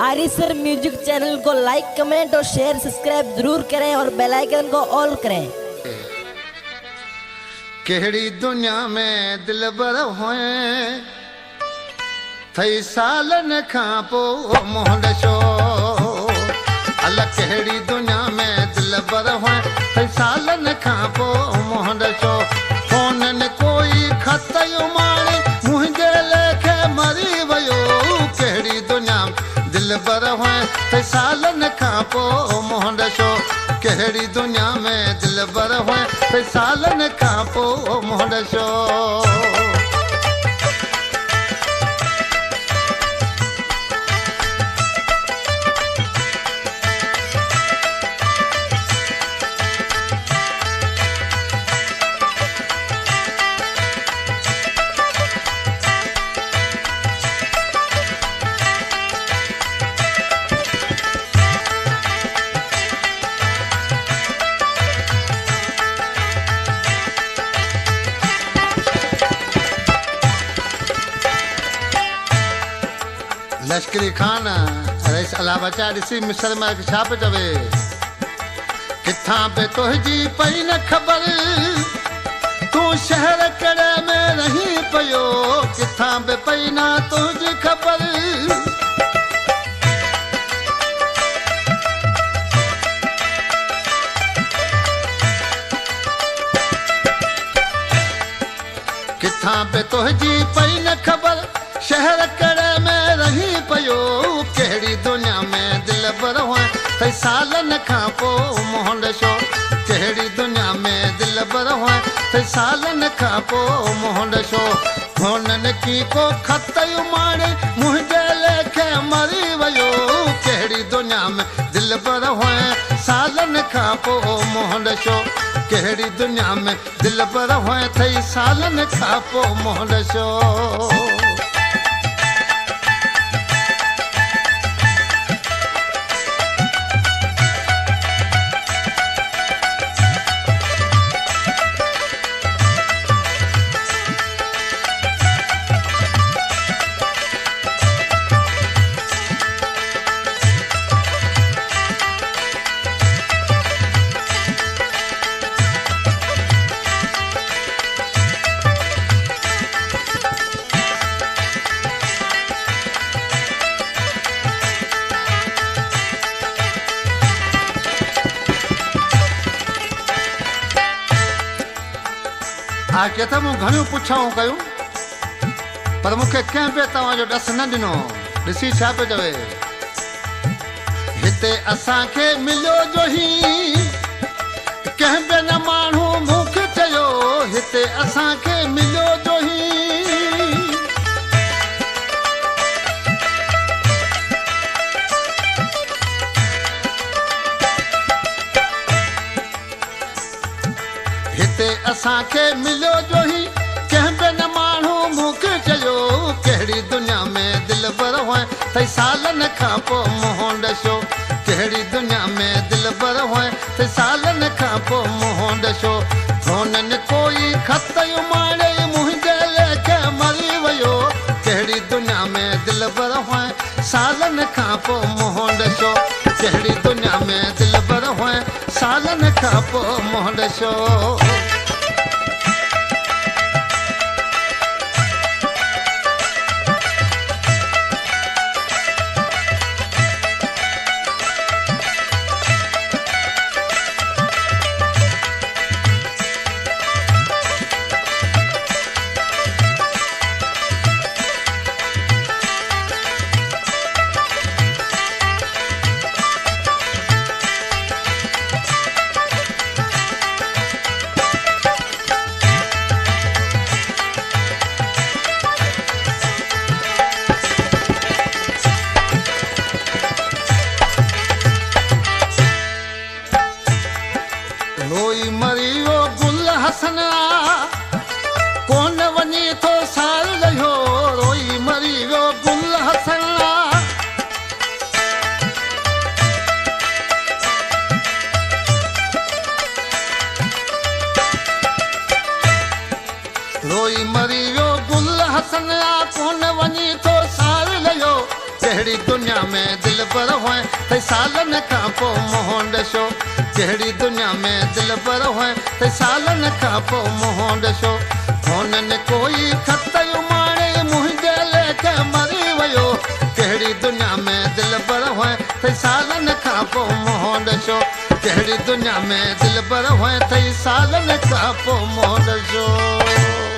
आरिसर music channel को like comment और share subscribe जरूर करें और बेल आइकन को ऑल करें। केहड़ी दुनिया में दिलबर होए थई सालन खां पोइ मोहन शो अल केहड़ी दुनिया में दिलबर होए थई सालन खां पोइ मोहन शो फोन कोई खत माणे मुंहिंजे लेखे मरी वियो केहड़ी दुनिया दिलबर होए थई सालन खां पोइ मोहन शो केहड़ी दुनिया में दिलबर होए थई सालन खां पोइ मोहन शो लश्करी खान रईस अला बचा ॾिसी मिस्र में छा पे चवे किथां पे तुंहिंजी पई न ख़बर तूं शहर कड़े में रही पियो किथां पे पई न तुंहिंजी ख़बर किथां पे तुंहिंजी पई न ख़बर शहर कड़े में रही पियो केहड़ी दुनिया में दिलबर होए थई सालन खां पोइ मोहन शो केहड़ी दुनिया में दिलबर होए थई सालन खां पोइ मोहन शो हुननि की को खत माणे मुंहिंजे लेखे मरी वियो केहड़ी दुनिया में दिलबर होए सालन खां पोइ मोहन शो केहड़ी दुनिया में दिलबर होए थई सालन खां पोइ मोहन शो के त मूं घणियूं पुछाऊं कयूं पर मूंखे कंहिं बि तव्हांजो ॾस न ॾिनो ॾिसी छा पियो चवे हिते असांखे मिलियो जो ही कंहिं बि न माण्हू मूंखे चयो हिते असांखे मिलियो जो ही हिते असांखे मिलियो जो ही कंहिं बि न माण्हू मूंखे चयो केहड़ी दुनिया में दिलबर होए थई सालन खां पोइ मोहन शो केहड़ी दुनिया में दिलबर होए थई सालन खां पोइ मोहन शो हुननि कोई खत माणे मुंहिंजे लेखे मरी वियो केहड़ी दुनिया में दिलबर होए सालन खां पोइ मोहन शो केहड़ी दुनिया में दिलबर होए सालन खां पोइ मोहन शो कहिड़ी दुनिया में दिल पर हुए त सालनि खां पोइ मुंहुं ॾिसो कहिड़ी दुनिया में दिल पर हुए त सालनि खां पोइ मुंहुं ॾिसो हुननि कोई खत उमाणे मुंहिंजे लेखे मरी वियो कहिड़ी दुनिया में दिल पर हुए त सालनि खां पोइ मुंहुं ॾिसो कहिड़ी दुनिया में दिल पर हुए त सालनि खां पोइ मुंहुं ॾिसो